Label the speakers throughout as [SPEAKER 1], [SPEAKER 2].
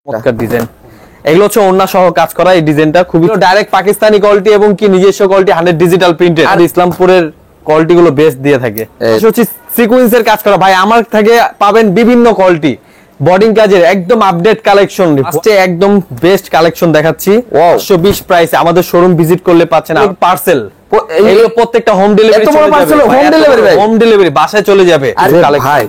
[SPEAKER 1] চমৎকার ডিজাইন। এগুলো হচ্ছে ওন্না সহ কাজ করা। এই ডিজাইনটা খুবই ডাইরেক্ট পাকিস্তানি কোয়ালিটি এবং কি নিজস্ব কোয়ালিটি 100 ডিজিটাল প্রিন্টেড। আর ইসলামপুরের কোয়ালিটি গুলো বেস্ট দিয়ে থাকে। এটা হচ্ছে সিকোয়েন্সের কাজ করা ভাই। আমার থেকে পাবেন বিভিন্ন কোয়ালিটি বডিং কাজের একদম আপডেট কালেকশন। ফার্স্টে একদম বেস্ট কালেকশন দেখাচ্ছি 120 প্রাইসে। আমাদের শোরুম ভিজিট করলে পাচ্ছেন। আর পার্সেল এগুলো প্রত্যেকটা হোম ডেলিভারি চলে যাবে। হোম ডেলিভারি বাসায় চলে যাবে। ভাই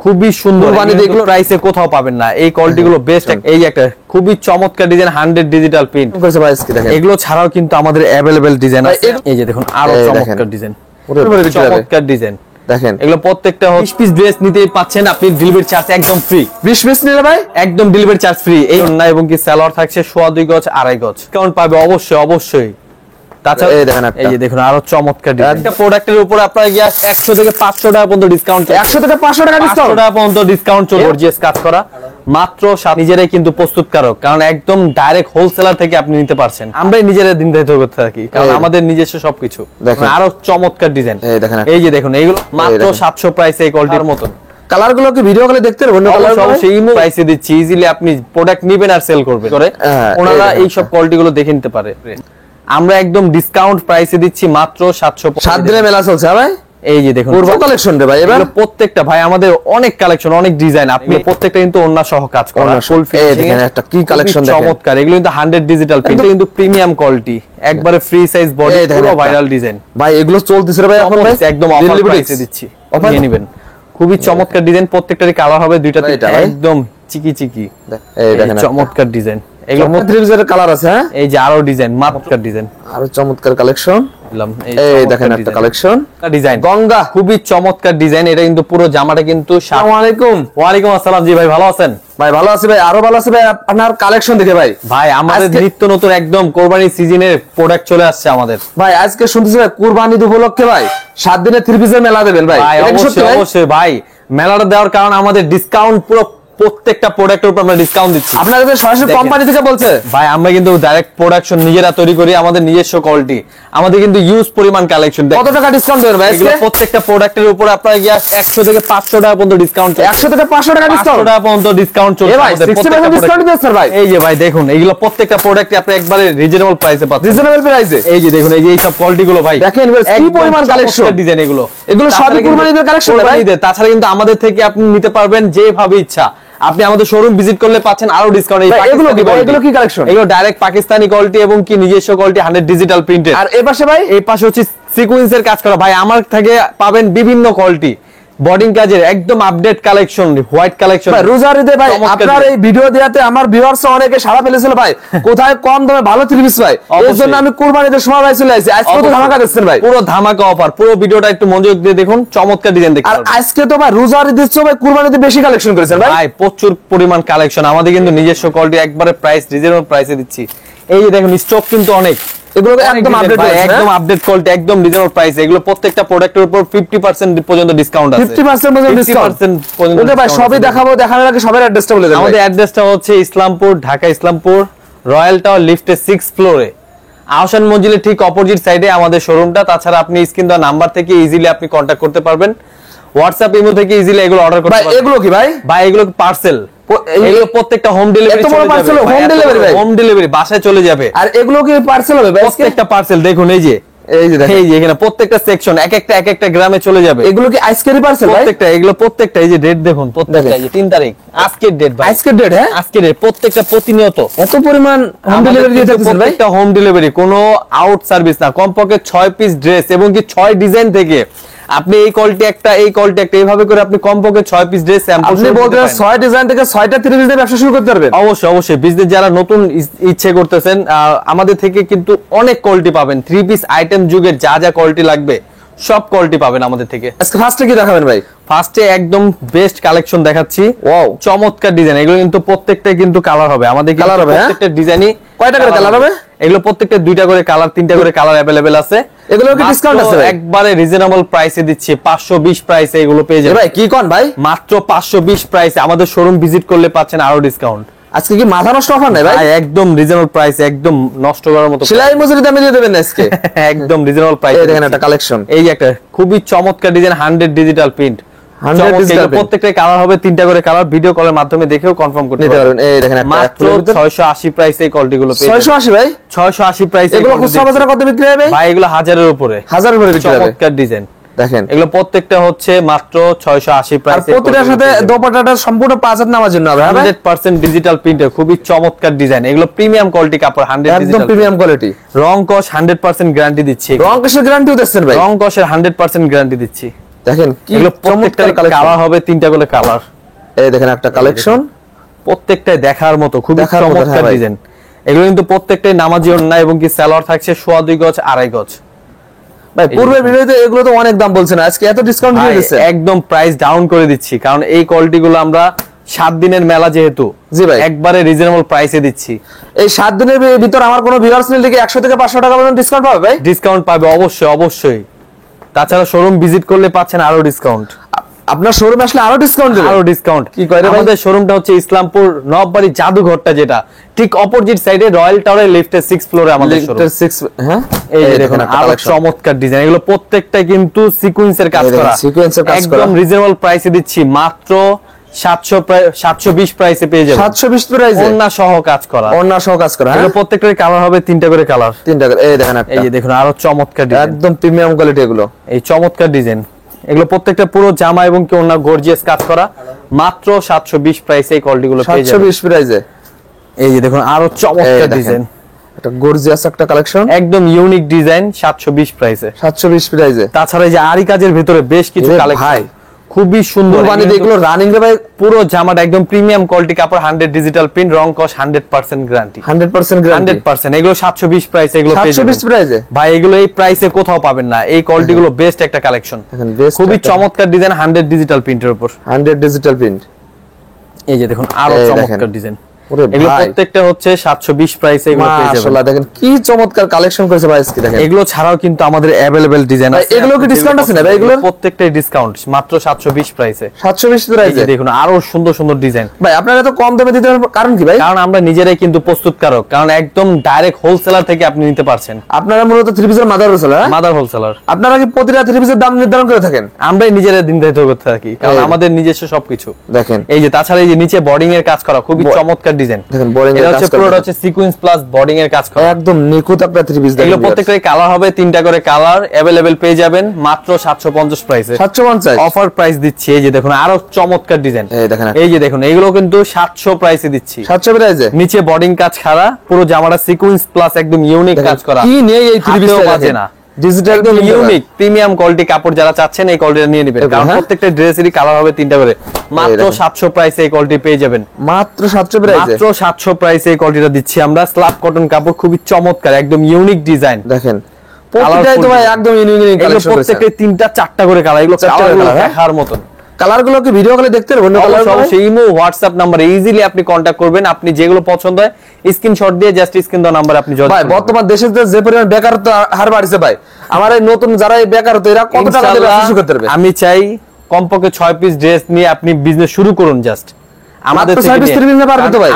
[SPEAKER 1] খুবই সুন্দর মানে দেখলো প্রাইসে কোথাও পাবেন না। এই কোয়ালিটি গুলো বেস্ট। এই একটা খুবই চমৎকার ডিজাইন 100 ডিজিটাল প্রিন্ট করেছে ভাই। এগুলো ছাড়াও কিন্তু আমাদের अवेलेबल ডিজাইন আছে। এই যে দেখুন আরো চমৎকার ডিজাইন, চমৎকার ডিজাইন দেখেন। এগুলো প্রত্যেকটা 20 পিস ড্রেস নিতেই পাচ্ছেন আপনি। ডেলিভারি চার্জ একদম ফ্রি। 20 পিস নিলে ভাই একদম ডেলিভারি চার্জ ফ্রি। এই না এবং কি সালোয়ার থাকছে 2.5 গজ 2.5 গজ ডিসকাউন্ট পাবে অবশ্যই অবশ্যই। তাছাড়া এই যে দেখুন আরো চমৎকার ডিজাইন। একটা প্রোডাক্টের উপর আপনারা গিয়ে 100 থেকে 500 টাকা পর্যন্ত ডিসকাউন্ট। 100 থেকে 500 টাকা ডিসকাউন্ট, 500 টাকা পর্যন্ত ডিসকাউন্ট চলে। গর্জিয়াস কাজ করা মাত্র নিজেরাই কিন্তু প্রস্তুতকারক, কারণ একদম ডাইরেক্ট হোলসেলার থেকে আপনি নিতে পারছেন। আমরাই নিজেরাই দিন দায়িত্ব করতে থাকি, কারণ আমাদের নিজস্ব সবকিছু। আরো চমৎকার ডিজাইন। এই যে দেখুন এইগুলো মাত্র 700 প্রাইসে এই কোয়ালিটির মতন। কালার গুলো কি ভিডিও কলে দেখতে পারবেন? অবশ্যই ইমো প্রাইসে দিচ্ছি। ইজিলি আপনি প্রোডাক্ট নেবেন আর সেল করবেন করে ওনারা এই সব কোয়ালিটি গুলো দেখে নিতে পারে। আমরা একদম ডিসকাউন্ট প্রাইসে দিচ্ছি মাত্র 700। 7 দিনে মেলা চলছে ভাই। এই যে দেখুন পূর্ব কালেকশন রে ভাই। এবার প্রত্যেকটা ভাই আমাদের অনেক কালেকশন, অনেক ডিজাইন। আপনি প্রত্যেকটা কিন্তু ওন্না সহ কাজ করা ফুল ফিনিশিং। একটা কি কালেকশন দেখেন, চমৎকার। এগুলো কিন্তু 100 ডিজিটাল প্রিন্ট, কিন্তু প্রিমিয়াম কোয়ালিটি, একবারে ফ্রি সাইজ বডি, পুরো ভাইরাল ডিজাইন। ভাই এগুলো চলতেছে রে ভাই এখন ভাই একদম অফার প্রাইসে দিচ্ছি। অফার নিয়ে নেবেন। খুবই চমৎকার ডিজাইন। প্রত্যেকটারই কালার হবে দুইটাতে একদম চিকি চিকি। এই দেখেন চমৎকার ডিজাইন। এগুলো মধ্যে কালার আছে। হ্যাঁ এই যে আরো ডিজাইন, চমৎকার ডিজাইন, আরো চমৎকার কালেকশন। এই দেখেন একটা কালেকশন ডিজাইন গঙ্গা, খুবই চমৎকার ডিজাইন। এটা কিন্তু পুরো জামাটা কিন্তু। আসসালামু আলাইকুম। ওয়া আলাইকুম আসসালাম। জি ভাই ভালো আছেন? ভাই ভালো আছি ভাই, আরো ভালো আছি ভাই। আপনার কালেকশন দেখে ভাই। ভাই আমাদের নিত্য নতুন একদম কুরবানি সিজনের প্রোডাক্ট চলে আসছে আমাদের। ভাই আজকে শুনতেছি ভাই কুরবানি উপলক্ষে ভাই 7 দিনের 3 পিসের মেলা দেবেন ভাই। অবশ্যই অবশ্যই ভাই। মেলাটা দেওয়ার কারণ আমাদের ডিসকাউন্ট পুরো প্রত্যেকটা প্রোডাক্টের উপর আমরা ডিসকাউন্ট দিচ্ছি। আপনাদের সরাসরি কোম্পানি থেকে বলছে ভাই। আমরা কিন্তু ডাইরেক্ট প্রোডাকশন নিজেরা তৈরি করি, আমাদের নিজস্ব কোয়ালিটি। আমাদের কিন্তু ইউজ পরিমাণ কালেকশন। কত টাকা ডিসকাউন্ট দেবেন ভাই? এগুলো প্রত্যেকটা প্রোডাক্টের উপর আপনারা গিয়ে 100 থেকে 500 টাকা পর্যন্ত ডিসকাউন্ট। 100 থেকে 500 টাকা ডিসকাউন্ট, 500 টাকা পর্যন্ত ডিসকাউন্ট চলছে আমাদের প্রত্যেকটা ডিসকাউন্ট দিচ্ছেন ভাই। এই যে ভাই দেখুন এগুলো প্রত্যেকটা প্রোডাক্টে আপনি একবারে রিজনেবল প্রাইসে পাচ্ছেন। রিজনেবল প্রাইসে এই যে দেখুন এই যে এই সব কোয়ালিটি গুলো ভাই দেখেন কি পরিমাণ কালেকশন ডিজাইন। এগুলো সবই কুরবানিদের কালেকশন ভাই। তাছাড়া কিন্তু আমাদের থেকে আপনি নিতে পারবেন যেভাবে ইচ্ছা। আপনি আমাদের শোরুম ভিজিট করলে পাচ্ছেন আরো ডিসকাউন্ট। এগুলো কি কালেকশন? এগুলো ডাইরেক্ট পাকিস্তানি কোয়ালিটি এবং কি নিজস্ব কোয়ালিটি 100 ডিজিটাল প্রিন্টেড। আর এই পাশে ভাই, এই পাশে হচ্ছে সিকোয়েন্সের কাজ করা ভাই। আমার থেকে পাবেন বিভিন্ন কোয়ালিটি বডিং কাজের একদম আপডেট কালেকশন, হোয়াইট কালেকশন। ভাই রোজার ঈদে ভাই আপনার এই ভিডিও দেয়াতে আমার ভিউয়ার্স অনেকে সাড়া ফেলেছিল ভাই, কোথায় কম দামে ভালো 3 পিস ভাই। এর জন্য আমি কুরবানিতে সময় ভাই চলে আসি। আজকে তো ধামাকা দিচ্ছেন ভাই, পুরো ধামাকা অফার। পুরো ভিডিওটা একটু মনোযোগ দিয়ে দেখুন, চমৎকার ডিজাইন দেখতে পাবেন। আর আজকে তো ভাই রোজার ঈদের চেয়ে ভাই কুরবানিতে বেশি কালেকশন করেছেন ভাই। ভাই প্রচুর পরিমাণ কালেকশন। আমাদের কিন্তু নিজস্ব কোয়ালিটি, একবারে প্রাইস রিজনেবল প্রাইসে দিচ্ছি। এই যে দেখুন স্টক কিন্তু অনেক। এগুলো একদম আপডেট আছে, একদম আপডেট কোয়ালিটি, একদম রিজনেবল প্রাইস। এগুলো প্রত্যেকটা প্রোডাক্টের উপর 50% পর্যন্ত ডিসকাউন্ট আছে। 50% পর্যন্ত ডিসকাউন্ট ওটা ভাই সবই দেখাবো। দেখানোর আগে সবার অ্যাড্রেসটা বলে দেন। আমাদের অ্যাড্রেসটা হচ্ছে ইসলামপুর, ঢাকা ইসলামপুর, রয়্যাল টাওয়ার লিফটের 6th ফ্লোরে, আহসান মঞ্জিলের ঠিক অপোজিট সাইডে আমাদের শোরুমটা। তাছাড়া আপনি স্ক্রিন দেওয়া নাম্বার থেকে ইজিলি আপনি কন্টাক্ট করতে পারবেন। হোয়াটসঅ্যাপ ইমো থেকে ইজিলি এগুলো অর্ডার করতে পারবেন। এগুলো কি ভাই? ভাই এগুলো পার্সেল। এগুলো প্রত্যেকটা হোম ডেলিভারি চলে যাবে। হোম ডেলিভারি ভাই, হোম ডেলিভারি বাসায় চলে যাবে। আর এগুলো কি পার্সেল হবে ভাই? প্রত্যেকটা পার্সেল দেখুন এই যে এই যে এখানে প্রত্যেকটা সেকশন এক একটা গ্রামে চলে যাবে। এগুলো কি আজকেরই পার্সেল ভাই? প্রত্যেকটা এগুলো প্রত্যেকটা এই যে ডেট দেখুন, প্রত্যেকটা এই যে 3 তারিখ আজকের ডেট ভাই। আজকের ডেট? হ্যাঁ আজকের ডেট। প্রত্যেকটা প্রতিনিয়ত এত পরিমাণ হোম ডেলিভারি দিয়ে থাকছেন ভাই। প্রত্যেকটা হোম ডেলিভারি, কোনো আউট সার্ভিস না। কমপক্ষে 6 পিস ড্রেস এবং কি 6 ডিজাইন থেকে আপনি এই কোয়ালিটি একটা, এই কোয়ালিটি একটা, এইভাবে করে আপনি কমপক্ষে 6 পিস ড্রেস স্যাম্পল। আপনি বলতে 6 ডিজাইন থেকে 6টা 3 পিস দিয়ে ব্যবসা শুরু করতে পারবেন। অবশ্যই অবশ্যই। বিজনেস যারা নতুন ইচ্ছে করতেছেন আমাদের থেকে কিন্তু অনেক কোয়ালিটি পাবেন। 3 পিস আইটেম যুগের যা যা কোয়ালিটি লাগবে সব কোয়ালিটি পাবেন আমাদের থেকে। আজকে ফার্স্টে কি দেখাবেন ভাই? ফার্স্টে একদম বেস্ট কালেকশন দেখাচ্ছি। ওয়াও চমৎকার ডিজাইন। এগুলো কিন্তু প্রত্যেকটা কিন্তু কালার হবে আমাদের। কালার হবে প্রত্যেকটা ডিজাইনই। কয়টা করে কালার হবে? এগুলো প্রত্যেকটা 2টা করে কালার, 3টা করে কালার अवेलेबल আছে। এগুলো কি ডিসকাউন্ট আছে? একবারে রিজনেবল প্রাইসে দিচ্ছি। 520 প্রাইসে এগুলো পেয়ে যাবেন। ভাই কি কোন ভাই? মাত্র 520 প্রাইসে। আমাদের শোরুম ভিজিট করলে পাচ্ছেন আরো ডিসকাউন্ট। আজকে কি মাথা নষ্ট অফার নাই ভাই? একদম রিজনেবল প্রাইস, একদম নষ্ট করার মতো। সেলাই মজুরি দামে দিয়ে দেবেন আজকে। একদম রিজনেবল প্রাইস। এই দেখেন একটা কালেকশন। এই যে একটা খুবই চমৎকার ডিজাইন 100 ডিজিটাল প্রিন্ট,
[SPEAKER 2] 100 ডিজিটাল
[SPEAKER 1] প্রত্যেকটা কালার হবে, 3টা করে কালার, ভিডিও কলের মাধ্যমে দেখেও কনফার্ম করতে পারবেন।
[SPEAKER 2] এই দেখেন একটা
[SPEAKER 1] মাত্র 680 প্রাইসে এই কোয়ালিটি গুলো পেয়ে যাবেন।
[SPEAKER 2] 680 ভাই,
[SPEAKER 1] 680 প্রাইসে
[SPEAKER 2] এগুলো খুচরা বাজারে কত বিক্রি হবে
[SPEAKER 1] ভাই? এগুলো 1000 এর উপরে,
[SPEAKER 2] 1000 এর উপরে বিক্রি হবে।
[SPEAKER 1] চমৎকার ডিজাইন
[SPEAKER 2] দেখেন,
[SPEAKER 1] এগুলো প্রত্যেকটা হচ্ছে মাত্র 680
[SPEAKER 2] আর
[SPEAKER 1] প্রাইসে।
[SPEAKER 2] প্রতিটার সাথে দোপাট্টাটা সম্পূর্ণ 5 হাত নামার জন্য হবে।
[SPEAKER 1] 100% ডিজিটাল প্রিন্টের, খুবই চমৎকার ডিজাইন। এগুলো প্রিমিয়াম কোয়ালিটি কাপড়, 100
[SPEAKER 2] একদম প্রিমিয়াম কোয়ালিটি।
[SPEAKER 1] রং কস 100% গ্যারান্টি দিচ্ছি।
[SPEAKER 2] রং কসের গ্যারান্টিও দিচ্ছেন ভাই?
[SPEAKER 1] রং কসের 100% গ্যারান্টি দিচ্ছি।
[SPEAKER 2] দেখেন কি
[SPEAKER 1] চমৎকার কালার হবে, 3টা করে কালার।
[SPEAKER 2] এই দেখেন একটা কালেকশন,
[SPEAKER 1] প্রত্যেকটাই দেখার মতো, খুবই চমৎকার ডিজাইন। এগুলো কিন্তু প্রত্যেকটাই নামাজি ওড়না এবং কি সালোয়ার থাকছে 2.5 গজ 2.5 গজ।
[SPEAKER 2] ভাই পূর্বের ভিডিওতে এগুলো তো অনেক দাম বলছেন, আজকে এত ডিসকাউন্ট দিয়ে দিচ্ছেন।
[SPEAKER 1] একদম প্রাইস ডাউন করে দিচ্ছি, কারণ এই কোয়ালিটি গুলো আমরা 7 দিনের মেলা যেহেতু,
[SPEAKER 2] জি ভাই,
[SPEAKER 1] একবারে রিজনেবল প্রাইসে দিচ্ছি।
[SPEAKER 2] এই 7 দিনের ভিতর আমার কোনো ভিউয়ার্স নিলে কি 100 থেকে 500 টাকা পর্যন্ত ডিসকাউন্ট পাবে ভাই?
[SPEAKER 1] ডিসকাউন্ট পাবে অবশ্যই অবশ্যই। তাছাড়া শোরুম ভিজিট করলে পাচ্ছেন আরো ডিসকাউন্ট।
[SPEAKER 2] আপনার শোরুমে আসলে আরো ডিসকাউন্ট দেবে?
[SPEAKER 1] আরো ডিসকাউন্ট।
[SPEAKER 2] কি কয় রে ভাই?
[SPEAKER 1] আমাদের শোরুমটা হচ্ছে ইসলামপুর নববাড়ি জাদুঘরটা, যেটা ঠিক অপোজিট সাইডে রয়্যাল টাওয়ারের লিফটের 6th ফ্লোরে আমাদের শোরুম।
[SPEAKER 2] লিফটের 6, হ্যাঁ।
[SPEAKER 1] এই যে দেখুন আরো চমৎকার ডিজাইন। এগুলো প্রত্যেকটা কিন্তু সিকোয়েন্সের কাজ করা,
[SPEAKER 2] সিকোয়েন্সের কাজ করা,
[SPEAKER 1] একদম রিজনেবল প্রাইসে দিচ্ছি। মাত্র 720 প্রাইসে পেয়ে যাবেন।
[SPEAKER 2] 720 প্রাইসে
[SPEAKER 1] ওড়না সহ কাজ করা,
[SPEAKER 2] ওড়না সহ কাজ করা।
[SPEAKER 1] এগুলো প্রত্যেকটার কালার হবে, 3টা করে কালার।
[SPEAKER 2] 3টা করে। এই দেখেন একটা,
[SPEAKER 1] এই যে দেখুন আরো চমৎকার ডিজাইন,
[SPEAKER 2] একদম প্রিমিয়াম কোয়ালিটি এগুলো।
[SPEAKER 1] এই চমৎকার ডিজাইন। এগুলো প্রত্যেকটা পুরো জামা এবং কি ওড়না গর্জিয়াস কাজ করা, মাত্র 720 প্রাইসে এই কোয়ালিটি গুলো পেয়ে যাবেন।
[SPEAKER 2] 720 প্রাইসে।
[SPEAKER 1] এই যে দেখুন আরো চমৎকার ডিজাইন,
[SPEAKER 2] এটা গর্জিয়াস একটা কালেকশন,
[SPEAKER 1] একদম ইউনিক ডিজাইন, 720 প্রাইসে।
[SPEAKER 2] 720 প্রাইসে।
[SPEAKER 1] তাছাড়া এই যে আরি কাজের ভিতরে বেশ কিছু কালেকশন, খুবই সুন্দর।
[SPEAKER 2] মানে এগুলো রানিং রে ভাই,
[SPEAKER 1] পুরো জামাটা একদম প্রিমিয়াম কোয়ালিটি কাপড়, 100 ডিজিটাল প্রিন্ট, রং কস 100% গ্যারান্টি।
[SPEAKER 2] 100% গ্যারান্টি,
[SPEAKER 1] 100%। এগুলো 720 প্রাইসে, এগুলো পেয়ে যাবেন
[SPEAKER 2] 720 প্রাইসে
[SPEAKER 1] ভাই। এগুলো এই প্রাইসে কোথাও পাবেন না। এই কোয়ালিটি গুলো বেস্ট একটা কালেকশন, খুবই চমৎকার ডিজাইন, 100 ডিজিটাল প্রিন্টের উপর।
[SPEAKER 2] 100 ডিজিটাল প্রিন্ট।
[SPEAKER 1] এই যে দেখুন আরো চমৎকার ডিজাইন। এগুলো প্রত্যেকটা হচ্ছে 720 প্রাইসে, এগুলো পেয়ে যাবেন।
[SPEAKER 2] মাশাআল্লাহ, দেখেন কি চমৎকার কালেকশন করেছে ভাই আজকে। দেখেন
[SPEAKER 1] এগুলো ছাড়াও কিন্তু আমাদের अवेलेबल ডিজাইন আছে।
[SPEAKER 2] এগুলো কি ডিসকাউন্ট আছে না ভাই? এগুলো
[SPEAKER 1] প্রত্যেকটাই ডিসকাউন্ট, মাত্র 720 প্রাইসে।
[SPEAKER 2] 720 প্রাইসে
[SPEAKER 1] দেখুন আরো সুন্দর সুন্দর ডিজাইন।
[SPEAKER 2] ভাই আপনারা তো কম দামে দিতে কারণ কি ভাই?
[SPEAKER 1] কারণ আমরা নিজেরাই কিন্তু প্রস্তুতকারক, কারণ একদম ডাইরেক্ট হোলসেলার থেকে আপনি নিতে পারছেন।
[SPEAKER 2] আপনারা মূলত থ্রি পিসের মাদার হোলসেলার,
[SPEAKER 1] মাদার হোলসেলার।
[SPEAKER 2] আপনারা কি প্রতিটা থ্রি পিসের দাম নির্ধারণ করে থাকেন?
[SPEAKER 1] আমরাই নিজেরা নির্ধারিত করতে থাকি, কারণ আমাদের নিজস্ব সবকিছু।
[SPEAKER 2] দেখেন
[SPEAKER 1] এই যে, তাছাড়া এই যে নিচে বোর্ডিং এর কাজ করা, খুবই চমৎকার ডিজাইন।
[SPEAKER 2] দেখেন বোর্ডিং এর কাজ করা,
[SPEAKER 1] পুরোটা হচ্ছে সিকোয়েন্স প্লাস বোর্ডিং এর কাজ করা,
[SPEAKER 2] একদম নিখুঁত একটা থ্রি পিস।
[SPEAKER 1] এগুলো প্রত্যেকটাই কালার হবে, 3টা করে কালার अवेलेबल পেয়ে যাবেন মাত্র 750 প্রাইসে।
[SPEAKER 2] 750
[SPEAKER 1] অফার প্রাইস দিচ্ছি। এই যে দেখুন আরো চমৎকার ডিজাইন। এই যে দেখুন এগুলো কিন্তু 700 প্রাইসে দিচ্ছি।
[SPEAKER 2] 700 প্রাইসে।
[SPEAKER 1] নিচে বোর্ডিং কাজ করা, পুরো জামাটা সিকোয়েন্স প্লাস একদম ইউনিক কাজ করা।
[SPEAKER 2] কি নেই এই থ্রি পিস
[SPEAKER 1] বাজে না,
[SPEAKER 2] ডিজিটাল
[SPEAKER 1] একদম ইউনিক প্রিমিয়াম কোয়ালিটি কাপড়। যারা চাচ্ছেন এই কোয়ালিটিটা নিয়ে নেবেন, কারণ প্রত্যেকটা ড্রেসেরই কালার হবে 3টা করে। মাত্র 700 প্রাইসে এই কোয়ালিটি পেয়ে যাবেন।
[SPEAKER 2] মাত্র 700 প্রাইসে,
[SPEAKER 1] মাত্র 700 প্রাইসে এই কোয়ালিটিটা দিচ্ছি আমরা। স্ল্যাব কটন কাপড়, খুবই চমৎকার, একদম ইউনিক ডিজাইন।
[SPEAKER 2] দেখেন প্রত্যেকটাই তো ভাই একদম ইউনিক কালেকশন।
[SPEAKER 1] প্রত্যেকটা 3টা 4টা করে কালার, এগুলো কালারগুলো দেখার মতন।
[SPEAKER 2] কালারগুলো কি ভিডিও কলে দেখতে পারবেন?
[SPEAKER 1] অবশ্যই ইমো হোয়াটসঅ্যাপ নাম্বারে ইজিলি আপনি কন্টাক্ট করবেন। আপনি যেগুলো পছন্দ হয় স্ক্রিনশট দিয়ে জাস্ট স্ক্রিন দাও নাম্বার আপনি জয়েন।
[SPEAKER 2] ভাই বর্তমান দেশে যে পরিমাণ বেকারত্ব হার বাড়ছে ভাই, আমার এই নতুন যারা এই বেকারত্ব, এরা কত টাকা দিয়ে ব্যবসা শুরু করতে পারবে?
[SPEAKER 1] আমি চাই কমপক্ষে 6 পিস ড্রেস নিয়ে আপনি বিজনেস শুরু করুন। জাস্ট আমাদের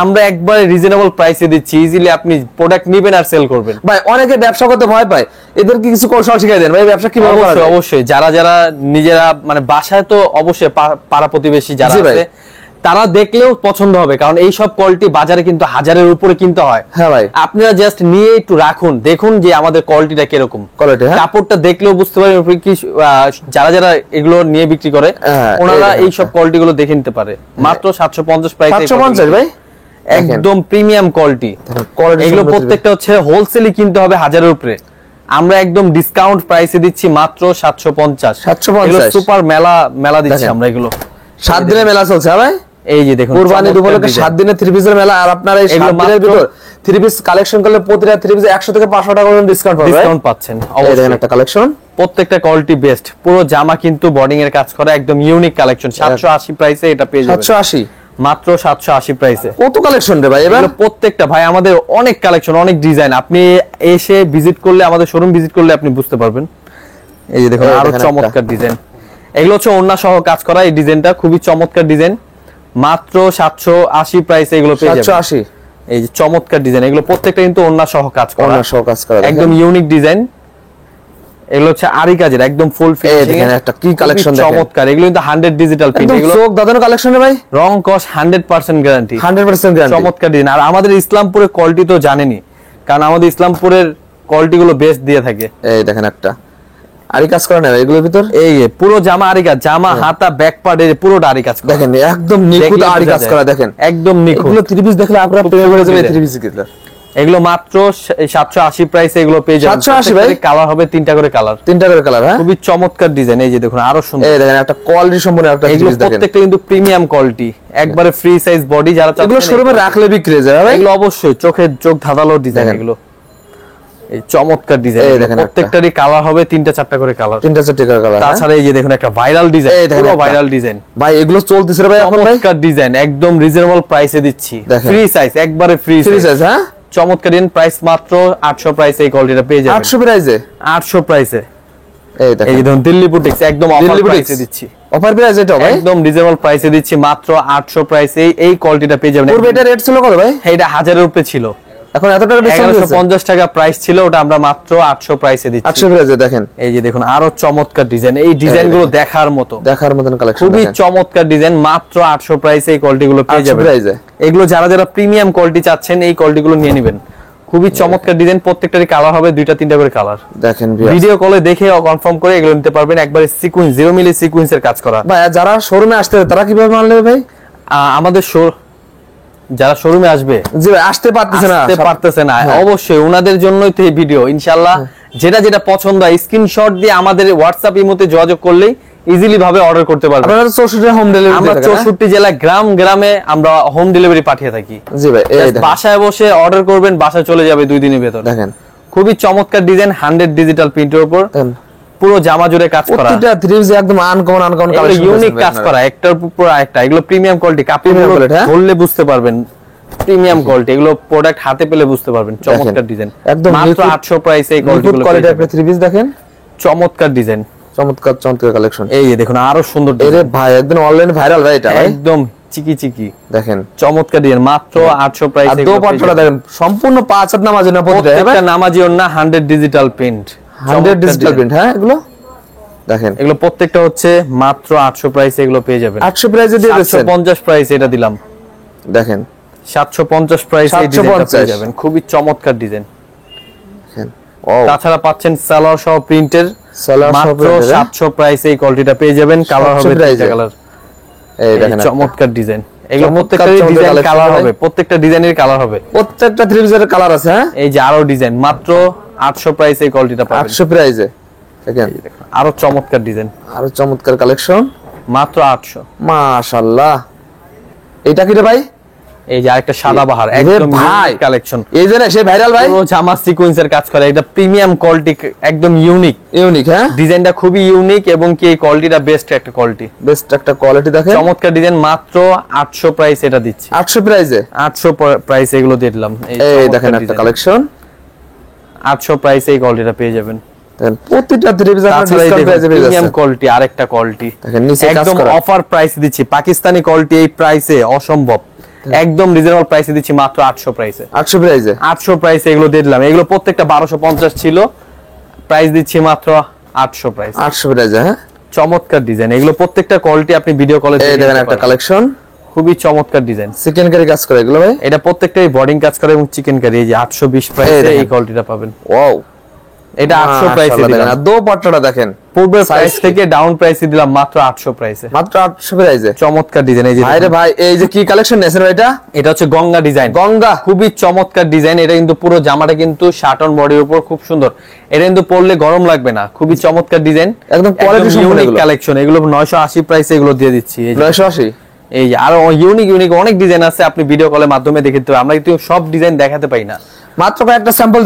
[SPEAKER 1] আমরা একবারে রিজনেবল প্রাইসে দিচ্ছি, ইজিলি আপনি প্রোডাক্ট নেবেন আর সেল করবেন।
[SPEAKER 2] ভাই অনেকে ব্যবসা করতে ভয় পায়, এদেরকে কিছু কৌশল শিখাই দেন ভাই, ব্যবসা কিভাবে করা যায়?
[SPEAKER 1] অবশ্যই যারা যারা নিজেরা মানে বাসায় তো অবশ্যই পাড়া প্রতিবেশী যারা আছে তারা দেখলেও পছন্দ হবে, কারণ এই সব কোয়ালিটি বাজারে কিন্তু 1000-এর উপরে কিনতে হয়।
[SPEAKER 2] হ্যাঁ ভাই,
[SPEAKER 1] আপনারা জাস্ট নিয়ে একটু রাখুন, দেখুন যে আমাদের কোয়ালিটিটা কিরকম। কাপড়টা দেখলেও বুঝতে পারবেন কি, যারা যারা এগুলো নিয়ে বিক্রি করে ওনারা এই সব কোয়ালিটি গুলো দেখে নিতে পারে। মাত্র 750 প্রাইসে।
[SPEAKER 2] 750 ভাই,
[SPEAKER 1] একদম প্রিমিয়াম কোয়ালিটি। এগুলো প্রত্যেকটা হচ্ছে হোলসেলই কিনতে হবে 1000-এর উপরে, আমরা একদম ডিসকাউন্ট প্রাইসে দিচ্ছি মাত্র 750। এগুলো সুপার মেলা দিচ্ছি আমরা। এগুলো
[SPEAKER 2] 7 দিনের মেলা চলছে ভাই। এই যে দেখুন কুরবানির উপলক্ষে 7 দিনের থ্রি পিসের মেলা, আর আপনারা এই 7 দিনের ভিতর থ্রি পিস কালেকশন করলে প্রতিটা থ্রি পিসে 100 থেকে 500 টাকা পর্যন্ত ডিসকাউন্ট পাচ্ছেন। অবশ্যই দেখেন একটা কালেকশন, প্রত্যেকটা কোয়ালিটি বেস্ট। পুরো জামা কিন্তু বোর্ডিং এর কাজ করা, একদম ইউনিক কালেকশন। 780 প্রাইসে এটা পেয়ে যাবেন। 780 মাত্র 780 প্রাইসে। কত কালেকশন রে ভাই এবার? প্রত্যেকটা ভাই আমাদের অনেক কালেকশন, অনেক ডিজাইন। আপনি এসে ভিজিট করলে, আমাদের শোরুম ভিজিট করলে আপনি বুঝতে পারবেন। এই যে দেখুন আরো চমৎকার ডিজাইন। এগুলো হচ্ছে ওড়না সহ কাজ করা, এই ডিজাইনটা খুবই চমৎকার ডিজাইন। মাত্র 780 প্রাইসে এগুলো পেয়ে যাবেন। 780। এই যে চমৎকার ডিজাইন, এগুলো প্রত্যেকটা কিন্তু ওড়না সহ কাজ করা, একদম ইউনিক ডিজাইন।
[SPEAKER 1] এগুলো হচ্ছে আরি কাজের একদম ফুল ফিনিশিং
[SPEAKER 2] এখানে একটা কি কালেকশন দেখেন,
[SPEAKER 1] চমৎকার। এগুলো কিন্তু 100 ডিজিটাল প্রিন্ট, এগুলো
[SPEAKER 2] চোখ দাদানো কালেকশন ভাই,
[SPEAKER 1] রং কস 100% গ্যারান্টি,
[SPEAKER 2] 100% গ্যারান্টি,
[SPEAKER 1] চমৎকার ডিজাইন। আর আমাদের ইসলামপুরের কোয়ালিটি তো জানেনই, কারণ আমাদের ইসলামপুরের কোয়ালিটি গুলো বেস্ট দিয়ে থাকে।
[SPEAKER 2] এই দেখেন একটা আরি কাজ করা না এগুলোর ভিতর,
[SPEAKER 1] এই পুরো জামা আরি কাজ, জামা হাতা ব্যাক পার্ট এর পুরোটা আরি কাজ করা,
[SPEAKER 2] দেখেন একদম নিখুঁত আরি কাজ করা, দেখেন
[SPEAKER 1] একদম নিখুঁত।
[SPEAKER 2] এগুলো 3 পিস দেখলে আপনারা প্রেমে পড়ে যাবেন। 3 পিস কিনলে
[SPEAKER 1] এগুলো মাত্র 780 প্রাইসে এগুলো পেয়ে যাবেন।
[SPEAKER 2] 780 ভাই,
[SPEAKER 1] কালার হবে 3টা করে কালার,
[SPEAKER 2] 3টা করে কালার। হ্যাঁ,
[SPEAKER 1] খুবই চমৎকার ডিজাইন। এই যে দেখুন আরো সুন্দর,
[SPEAKER 2] এই দেখেন একটা কোয়ালিটি সম্পন্ন একটা
[SPEAKER 1] এগুলো
[SPEAKER 2] জিনিস দেখেন,
[SPEAKER 1] প্রত্যেকটা কিন্তু প্রিমিয়াম কোয়ালিটি, একবারে ফ্রি সাইজ বডি। যারা
[SPEAKER 2] এগুলো শোরুমে রাখলে বিক্রি হয়ে যাবে ভাই,
[SPEAKER 1] এগুলো অবশ্যই চোখ ধাঁধালো ডিজাইন এগুলো। এই চমৎকার ডিজাইন, প্রত্যেকটারই কালার হবে 3টা-4টা করে কালার,
[SPEAKER 2] 3টা-4টা করে কালার।
[SPEAKER 1] তাছাড়া এই যে দেখুন একটা ভাইরাল ডিজাইন, পুরো ভাইরাল ডিজাইন
[SPEAKER 2] ভাই, এগুলো চলতেছে ভাই এখন ভাই,
[SPEAKER 1] চমৎকার ডিজাইন, একদম রিজনেবল প্রাইসে দিচ্ছি, ফ্রি সাইজ, একবারে ফ্রি সাইজ।
[SPEAKER 2] হ্যাঁ,
[SPEAKER 1] চমৎকার ডিজাইন, প্রাইস মাত্র 800 প্রাইসে এই কোয়ালিটিটা পেয়ে যাবেন।
[SPEAKER 2] 800 প্রাইসে,
[SPEAKER 1] 800 প্রাইসে।
[SPEAKER 2] এই দেখেন,
[SPEAKER 1] এই যে দেখুন দিল্লি বুটিক্স একদম অফার প্রাইসে দিচ্ছি,
[SPEAKER 2] অফার প্রাইস এটা ভাই,
[SPEAKER 1] একদম রিজনেবল প্রাইসে দিচ্ছি, মাত্র 800 প্রাইসে এই কোয়ালিটিটা পেয়ে যাবেন।
[SPEAKER 2] পূর্বে এটা রেট ছিল কত ভাই?
[SPEAKER 1] এটা 1000 এর উপরে ছিল,
[SPEAKER 2] এখন এত টাকা ডিসকাউন্ট দিয়েছে,
[SPEAKER 1] 1150 টাকা প্রাইস ছিল, ওটা আমরা মাত্র 800 প্রাইসে দিচ্ছি।
[SPEAKER 2] 800 প্রাইসে দেখেন,
[SPEAKER 1] এই যে দেখুন আরো চমৎকার ডিজাইন, এই ডিজাইনগুলো দেখার মতো
[SPEAKER 2] কালেকশন,
[SPEAKER 1] খুবই চমৎকার ডিজাইন, মাত্র 800 প্রাইসে এই কোয়ালিটিগুলো পেয়ে যাবেন। এগুলো যারা প্রিমিয়াম কোয়ালিটি চাচ্ছেন এই কোয়ালিটিগুলো নিয়ে নেবেন। খুবই চমৎকার ডিজাইন, প্রত্যেকটারই কালার হবে 2টা-3টা করে কালার।
[SPEAKER 2] দেখেন
[SPEAKER 1] ভিডিও কলে দেখে কনফার্ম করে এগুলো নিতে পারবেন, একবারে সিকোয়েন্স 0 মিলি সিকোয়েন্সের কাজ করা।
[SPEAKER 2] ভাই যারা শোরুমে আসতে তারা কিভাবে মাল নেবে ভাই?
[SPEAKER 1] আমাদের যারা শোরুমে আসবে,
[SPEAKER 2] জি ভাই আসতে পারতেছে না,
[SPEAKER 1] অবশ্যই ওনাদের জন্যই তো এই ভিডিও। ইনশাআল্লাহ যেটা পছন্দ হয় স্ক্রিনশট দিয়ে আমাদের হোয়াটসঅ্যাপ ইমোতে যোগাযোগ করলেই ইজিলি ভাবে অর্ডার করতে পারবেন।
[SPEAKER 2] আপনারা 64 হোম ডেলিভারি,
[SPEAKER 1] আমরা 64 জেলা গ্রামে আমরা হোম ডেলিভারি পাঠিয়ে থাকি।
[SPEAKER 2] জি ভাই, এই দেখেন
[SPEAKER 1] বাসায় বসে অর্ডার করবেন, বাসায় চলে যাবে 2 দিনের ভেতর।
[SPEAKER 2] দেখেন
[SPEAKER 1] খুবই চমৎকার ডিজাইন, 100 ডিজিটাল প্রিন্টের উপর পুরো জামা জুড়ে কাজ করা,
[SPEAKER 2] প্রত্যেকটা থ্রিজ একদম আনকমন কালেকশন,
[SPEAKER 1] ইউনিক কাজ করা, একটার উপর আরেকটা। এগুলো প্রিমিয়াম কোয়ালিটি, কাপড় ধরলে বুঝতে পারবেন প্রিমিয়াম কোয়ালিটি, এগুলো প্রোডাক্ট হাতে পেলে বুঝতে পারবেন। চমৎকার ডিজাইন,
[SPEAKER 2] একদম
[SPEAKER 1] মাত্র 800 প্রাইসে এই কোয়ালিটিগুলো
[SPEAKER 2] কোয়ালিটি একটা থ্রি পিস দেখেন,
[SPEAKER 1] চমৎকার ডিজাইন,
[SPEAKER 2] চমৎকার কালেকশন।
[SPEAKER 1] এই যে দেখুন আরো সুন্দর
[SPEAKER 2] ডিজাইন, আরে ভাই একদম অনলাইন ভাইরাল ভাই, এটা
[SPEAKER 1] একদম চিকি
[SPEAKER 2] দেখেন,
[SPEAKER 1] চমৎকার ডিজাইন, মাত্র 800 প্রাইসে।
[SPEAKER 2] আর দোপাট্টাটা দেখেন সম্পূর্ণ 5 হাত নামাজি না,
[SPEAKER 1] প্রত্যেকটা নামাজি ওন্না 100 ডিজিটাল প্রিন্ট,
[SPEAKER 2] 100 ডিজিটাল প্রিন্ট। হ্যাঁ, এগুলো দেখেন,
[SPEAKER 1] এগুলো প্রত্যেকটা হচ্ছে মাত্র 800 প্রাইসে এগুলো পেয়ে যাবেন।
[SPEAKER 2] 800 প্রাইসে দিয়ে দিচ্ছেন,
[SPEAKER 1] 750 প্রাইসে এটা দিলাম,
[SPEAKER 2] দেখেন
[SPEAKER 1] 750 প্রাইসে এই ডিজাইনটা পেয়ে যাবেন। খুবই চমৎকার ডিজাইন,
[SPEAKER 2] দেখেন।
[SPEAKER 1] তাছাড়া পাচ্ছেন সালোয়ার সহ প্রিন্টের, মাত্র 700 প্রাইসে এই কোয়ালিটিটা পেয়ে যাবেন। কালার হবে 3টা কালার, এই দেখেন চমৎকার ডিজাইন। এগুলো প্রত্যেকটা ডিজাইন কালার হবে, প্রত্যেকটা ডিজাইনের কালার হবে,
[SPEAKER 2] প্রত্যেকটা থ্রি পিসের কালার আছে। হ্যাঁ,
[SPEAKER 1] এই যে আরো ডিজাইন, মাত্র 800 প্রাইসে এই কোয়ালিটিটা পাবেন।
[SPEAKER 2] 800 প্রাইসে দেখেন,
[SPEAKER 1] আরো চমৎকার ডিজাইন,
[SPEAKER 2] আরো চমৎকার কালেকশন,
[SPEAKER 1] মাত্র 800।
[SPEAKER 2] মাশাআল্লাহ, এটা কি রে ভাই?
[SPEAKER 1] এই যে আরেকটা সাদা বাহার, একদম ভাই কালেকশন,
[SPEAKER 2] এই যে না সে ভাইরাল ভাই,
[SPEAKER 1] পুরো জামা সিকোয়েন্সের কাজ করে, এটা প্রিমিয়াম কোয়ালিটি, একদম ইউনিক।
[SPEAKER 2] হ্যাঁ,
[SPEAKER 1] ডিজাইনটা খুবই ইউনিক এবং কি এই কোয়ালিটিটা বেস্ট একটা কোয়ালিটি,
[SPEAKER 2] দেখেন
[SPEAKER 1] চমৎকার ডিজাইন, মাত্র 800 প্রাইস এটা দিচ্ছি।
[SPEAKER 2] 800 প্রাইসে,
[SPEAKER 1] 800 প্রাইসে এগুলো দিয়ে দিলাম।
[SPEAKER 2] এই দেখেন একটা কালেকশন,
[SPEAKER 1] 800 প্রাইসে এই কোয়ালিটিটা পেয়ে যাবেন।
[SPEAKER 2] দেখেন প্রত্যেকটা থ্রি পিস আপনারা ডিসকাউন্ট প্রাইসে পেয়ে যাচ্ছেন।
[SPEAKER 1] প্রিমিয়াম কোয়ালিটি, আরেকটা কোয়ালিটি
[SPEAKER 2] দেখেন নিচে কাজ
[SPEAKER 1] একদম
[SPEAKER 2] করা,
[SPEAKER 1] অফার প্রাইস দিচ্ছি। পাকিস্তানি কোয়ালিটি এই প্রাইসে অসম্ভব, একদম রিজনেবল প্রাইসে দিচ্ছি, মাত্র 800 প্রাইসে। 800 প্রাইসে এগুলো দিয়ে দিলাম। এগুলো প্রত্যেকটা 1250 ছিল, প্রাইস দিচ্ছি মাত্র 800 প্রাইসে।
[SPEAKER 2] 800 প্রাইসে। হ্যাঁ,
[SPEAKER 1] চমৎকার ডিজাইন, এগুলো প্রত্যেকটা কোয়ালিটি আপনি ভিডিও কলে
[SPEAKER 2] দেখে দেখেন একটা কালেকশন,
[SPEAKER 1] খুবই চমৎকার ডিজাইন,
[SPEAKER 2] চিকেন কারি কাজ করে এগুলো ভাই,
[SPEAKER 1] এটা প্রত্যেকটাই বর্ডিং কাজ করে এবং চিকেন কারি। এই যে 820 প্রাইসে এই কোয়ালিটিটা পাবেন।
[SPEAKER 2] ওয়াও,
[SPEAKER 1] এটা 800 প্রাইসে দিলাম।
[SPEAKER 2] আর দোপাট্টাটা দেখেন,
[SPEAKER 1] পূর্বের প্রাইস থেকে ডাউন প্রাইসে দিলাম মাত্র 800 প্রাইসে,
[SPEAKER 2] মাত্র 800 প্রাইসে।
[SPEAKER 1] চমৎকার ডিজাইন। এই যে
[SPEAKER 2] ভাই রে ভাই, এই যে কি কালেকশন নেছেন ভাই?
[SPEAKER 1] এটা হচ্ছে গঙ্গা ডিজাইন,
[SPEAKER 2] গঙ্গা,
[SPEAKER 1] খুবই চমৎকার ডিজাইন। এটা কিন্তু পুরো জামাটা কিন্তু শার্ট অন বডির উপর খুব সুন্দর, এটা কিন্তু পরলে গরম লাগবে না। খুবই চমৎকার ডিজাইন,
[SPEAKER 2] একদম কোয়ালিটি সম্পূর্ণ
[SPEAKER 1] কালেকশন। এগুলো 980 প্রাইসে এগুলো দিয়ে দিচ্ছি।
[SPEAKER 2] 980।
[SPEAKER 1] এই যে আরো ইউনিক অনেক ডিজাইন আছে, আপনি ভিডিও কলের মাধ্যমে দেখে দিতে হবে। আমরা কিন্তু সব ডিজাইন দেখাতে পাই না,
[SPEAKER 2] মাত্র একটা স্যাম্পল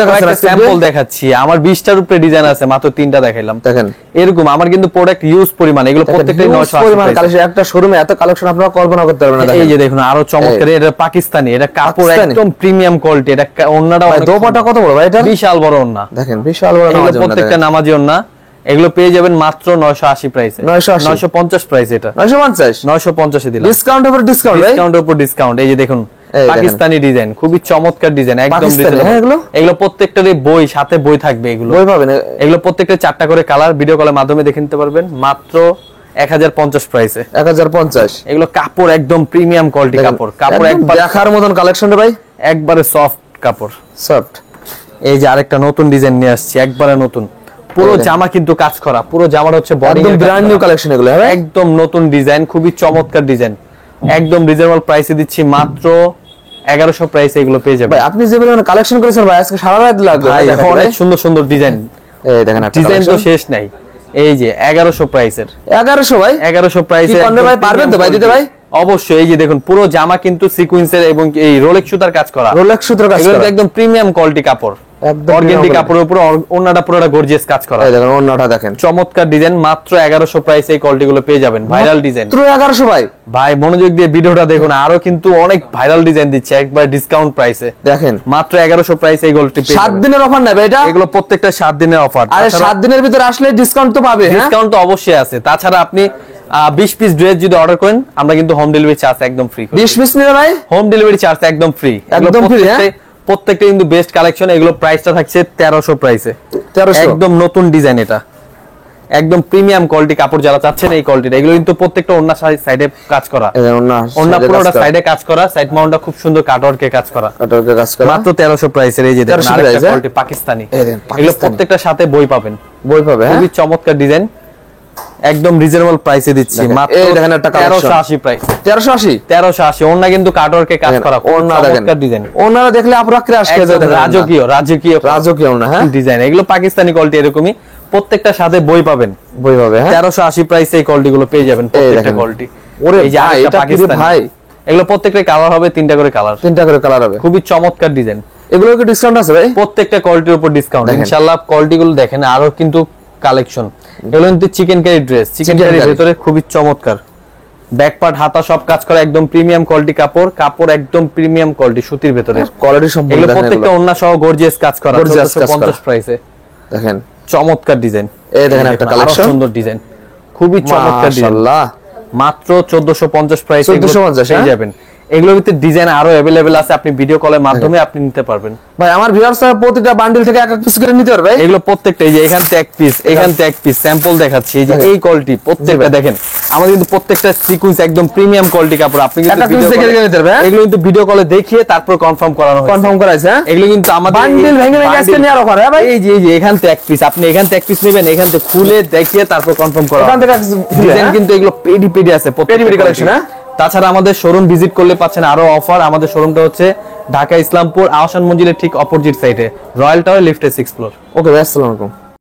[SPEAKER 1] দেখাচ্ছি। আমার 20টার উপরে ডিজাইন আছে, মাত্র 3টা দেখাইলাম।
[SPEAKER 2] দেখেন
[SPEAKER 1] এরকম আমার কিন্তু প্রোডাক্ট ইউজ পরিমাণ, এগুলো প্রত্যেকটাই 980
[SPEAKER 2] একটা শোরুমে এত কালেকশন আপনারা কল্পনা করতে পারবেন না।
[SPEAKER 1] এই যে দেখুন আরো চমৎকার, এটা পাকিস্তানি, এটা কাপড় একদম প্রিমিয়াম কোয়ালিটি। এটা ওন্নাটা
[SPEAKER 2] দোপাট্টা কত বড় ভাই? এটা
[SPEAKER 1] বিশাল বড় ওন্না,
[SPEAKER 2] দেখেন বিশাল বড় ওন্না,
[SPEAKER 1] প্রত্যেকটা নামাজি ওন্না। এগুলো পেয়ে যাবেন মাত্র 980 প্রাইসে, 950 প্রাইস। এটা
[SPEAKER 2] 950
[SPEAKER 1] 950 এ দিলাম,
[SPEAKER 2] ডিসকাউন্টের উপর ডিসকাউন্ট,
[SPEAKER 1] ডিসকাউন্টের উপর ডিসকাউন্ট। এই যে দেখুন পাকিস্তানি ডিজাইন, খুবই চমৎকার ডিজাইন, একদম
[SPEAKER 2] পাকিস্তানি, হ্যাঁ,
[SPEAKER 1] এগুলো প্রত্যেকটারই বই সাথে বই থাকবে, এগুলো
[SPEAKER 2] বই পাবেন,
[SPEAKER 1] এগুলো প্রত্যেকটা 4টা করে কালার, ভিডিও কলের মাধ্যমে দেখে নিতে পারবেন মাত্র 1050 প্রাইসে।
[SPEAKER 2] 1050।
[SPEAKER 1] এগুলো কাপড় একদম প্রিমিয়াম কোয়ালিটি কাপড়, কাপড় একবার
[SPEAKER 2] দেখার মতন কালেকশন রে ভাই,
[SPEAKER 1] একবারে সফট কাপড়,
[SPEAKER 2] সফট।
[SPEAKER 1] এই যে আরেকটা নতুন ডিজাইন নিয়ে আসছি, একবারে নতুন, পুরো জামা কিন্তু কাজ করা, পুরো জামার হচ্ছে বডি
[SPEAKER 2] একদম ব্র্যান্ড নিউ কালেকশন এগুলো, হ্যাঁ
[SPEAKER 1] একদম নতুন ডিজাইন, খুবই চমৎকার ডিজাইন, একদম রিজনেবল প্রাইসে দিচ্ছি মাত্র 1100 প্রাইসে এগুলো পেয়ে যাবেন।
[SPEAKER 2] ভাই আপনি যে পরিমাণ কালেকশন করেছেন ভাই, আজকে সারা রাত লাগবে
[SPEAKER 1] ভাই, অনেক সুন্দর সুন্দর ডিজাইন,
[SPEAKER 2] এই দেখেন একটা
[SPEAKER 1] ডিজাইন তো শেষ নাই। এই যে 1100 প্রাইসের,
[SPEAKER 2] 1100 ভাই,
[SPEAKER 1] 1100 প্রাইসে
[SPEAKER 2] কি ভাই, পারবেন তো ভাই দিতে ভাই?
[SPEAKER 1] অবশ্যই। এই যে দেখুন পুরো জামা কিন্তু সিকোয়েন্সের এবং এই রোলেক্স সুতার কাজ করা,
[SPEAKER 2] রোলেক্স সুতার কাজ করা,
[SPEAKER 1] একদম প্রিমিয়াম কোয়ালিটি কাপড়,
[SPEAKER 2] একদম
[SPEAKER 1] অর্গানজি কাপড়ের উপর ওন্নাটা পুরোটা গর্জিয়াস কাজ করা।
[SPEAKER 2] এই দেখেন ওন্নাটা দেখেন,
[SPEAKER 1] চমৎকার ডিজাইন, মাত্র 1100 প্রাইসে এই কোয়ালিটি গুলো পেয়ে যাবেন। ভাইরাল ডিজাইন,
[SPEAKER 2] মাত্র 1100 ভাই।
[SPEAKER 1] ভাই মনোযোগ দিয়ে ভিডিওটা দেখুন, আরো কিন্তু অনেক ভাইরাল ডিজাইন দিচ্ছে একবার ডিসকাউন্ট প্রাইসে।
[SPEAKER 2] দেখেন
[SPEAKER 1] মাত্র 1100 প্রাইসে এই গোলটি পেয়ে
[SPEAKER 2] 7 দিনের অফার নেবে এটা,
[SPEAKER 1] এগুলো প্রত্যেকটা 7 দিনের অফার।
[SPEAKER 2] আরে 7 দিনের ভিতরে আসলে ডিসকাউন্ট তো পাবে, হ্যাঁ
[SPEAKER 1] ডিসকাউন্ট তো অবশ্যই আছে। তাছাড়া আপনি 20 পিস ড্রেস যদি অর্ডার করেন, আমরা কিন্তু হোম ডেলিভারি চার্জ একদম ফ্রি করি।
[SPEAKER 2] 20 পিস নিলে ভাই
[SPEAKER 1] হোম ডেলিভারি চার্জ একদম ফ্রি,
[SPEAKER 2] একদম ফ্রি, হ্যাঁ
[SPEAKER 1] প্রত্যেকটা কিন্তু বেস্ট কালেকশন। এগুলো প্রাইসটা থাকছে 1300 প্রাইসে,
[SPEAKER 2] 1300,
[SPEAKER 1] একদম নতুন ডিজাইন, এটা একদম প্রিমিয়াম কোয়ালিটি কাপড়, যারা চাচ্ছেন এই কোয়ালিটিটা। এগুলো কিন্তু প্রত্যেকটা ওন্না সাইডে কাজ করা, ওন্না পুরোটা সাইডে কাজ করা, সাইড মাউন্টটা খুব সুন্দর কাটওয়ার্কে কাজ করা, মাত্র 1300 প্রাইসের। এই যে দেখুন আরেকটা কোয়ালিটি পাকিস্তানি, এগুলো প্রত্যেকটার সাথে বই পাবেন,
[SPEAKER 2] বই পাবে,
[SPEAKER 1] খুবই চমৎকার ডিজাইন, একদম রিজনেবল প্রাইসে দিচ্ছি মাত্র 1380 প্রাইস। 1380 ওন্না কিন্তু কাটওয়ার্কে কাজ করা,
[SPEAKER 2] ওন্না দেখেন,
[SPEAKER 1] ডিজাইন
[SPEAKER 2] ওন্নাটা দেখলে আপনারা ক্রাশ খেয়ে যাবেন,
[SPEAKER 1] রাজকীয় রাজকীয়
[SPEAKER 2] রাজকীয় ওন্না, হ্যাঁ
[SPEAKER 1] ডিজাইন। এগুলো পাকিস্তানি কোয়ালিটি, এরকমই প্রত্যেকটার সাথে বই পাবেন,
[SPEAKER 2] বই পাবে, হ্যাঁ
[SPEAKER 1] 1380 প্রাইসে এই কোয়ালিটি গুলো পেয়ে যাবেন, প্রত্যেকটা কোয়ালিটি।
[SPEAKER 2] ওরে
[SPEAKER 1] এই যে
[SPEAKER 2] ভাই, এটা কি ভাই,
[SPEAKER 1] এগুলো প্রত্যেকটা কালার হবে, 3টা করে কালার,
[SPEAKER 2] 3টা করে কালার হবে,
[SPEAKER 1] খুবই চমৎকার ডিজাইন।
[SPEAKER 2] এগুলো কি ডিসকাউন্ট আছে ভাই?
[SPEAKER 1] প্রত্যেকটা কোয়ালিটির উপর ডিসকাউন্ট ইনশাআল্লাহ। কোয়ালিটি গুলো দেখেন, আরো কিন্তু কালেকশন। এগুলো কিন্তু চিকেন কারি ড্রেস, চিকেন কারির ভিতরে খুবই চমৎকার, ব্যাক পার্ট হাতা সব কাজ করা, একদম প্রিমিয়াম কোয়ালিটি কাপড়, কাপড় একদম প্রিমিয়াম কোয়ালিটি সুতির ভিতরে,
[SPEAKER 2] কোয়ালিটি সম্পূর্ণ
[SPEAKER 1] এগুলো
[SPEAKER 2] দেখেন,
[SPEAKER 1] প্রত্যেকটা ওন্না সহ গর্জিয়াস কাজ করা, 1450 প্রাইসে।
[SPEAKER 2] দেখেন
[SPEAKER 1] চমৎকার ডিজাইন,
[SPEAKER 2] এই দেখেন একটা কালেকশন,
[SPEAKER 1] সুন্দর ডিজাইন, খুবই চমৎকার ডিজাইন,
[SPEAKER 2] মাশাআল্লাহ।
[SPEAKER 1] মাত্র 1450 প্রাইসে
[SPEAKER 2] 1450
[SPEAKER 1] পেয়ে যাবেন। এগুলোর ভিতরে ডিজাইন আরো अवेलेबल আছে, আপনি ভিডিও কলের মাধ্যমে আপনি নিতে পারবেন।
[SPEAKER 2] ভাই আমার ভিউয়ার্সরা প্রতিটা বান্ডেল থেকে এক এক পিস করে নিতে পারবে,
[SPEAKER 1] এগুলো প্রত্যেকটা, এই যে এখান থেকে এক পিস, এখান থেকে এক পিস স্যাম্পল দেখাচ্ছি। এই যে এই কোয়ালিটি প্রত্যেকটা দেখেন, আমাদের কিন্তু প্রত্যেকটা সিকোয়েন্স একদম প্রিমিয়াম কোয়ালিটি কাপড়। আপনি কিন্তু ভিডিও কলে নিতে পারবেন, এগুলো কিন্তু ভিডিও কলে দেখিয়ে তারপর কনফার্ম করানো হয়,
[SPEAKER 2] কনফার্ম করাইছে, হ্যাঁ
[SPEAKER 1] এগুলো কিন্তু আমাদের
[SPEAKER 2] বান্ডেল ভেঙে ভেঙে আজকে নেওয়ার অফার, হ্যাঁ ভাই।
[SPEAKER 1] এই যে এখান থেকে এক পিস, আপনি এখান থেকে এক পিস নেবেন, এখান থেকে খুলে দেখিয়ে তারপর কনফার্ম করা,
[SPEAKER 2] এখান থেকে
[SPEAKER 1] ডিজাইন কিন্তু এগুলো পেডি পেডি আছে,
[SPEAKER 2] পেডি কালেকশন, হ্যাঁ।
[SPEAKER 1] তাছাড়া আমাদের শোরুম ভিজিট করলে পাচ্ছেন আরো অফার। আমাদের শোরুমটা হচ্ছে ঢাকা ইসলামপুর আহসান মঞ্জিলের ঠিক অপোজিট সাইডে, রয়্যাল টাওয়ার লিফটের 6th ফ্লোর।
[SPEAKER 2] ওকে ভাই, আসসালামু আলাইকুম।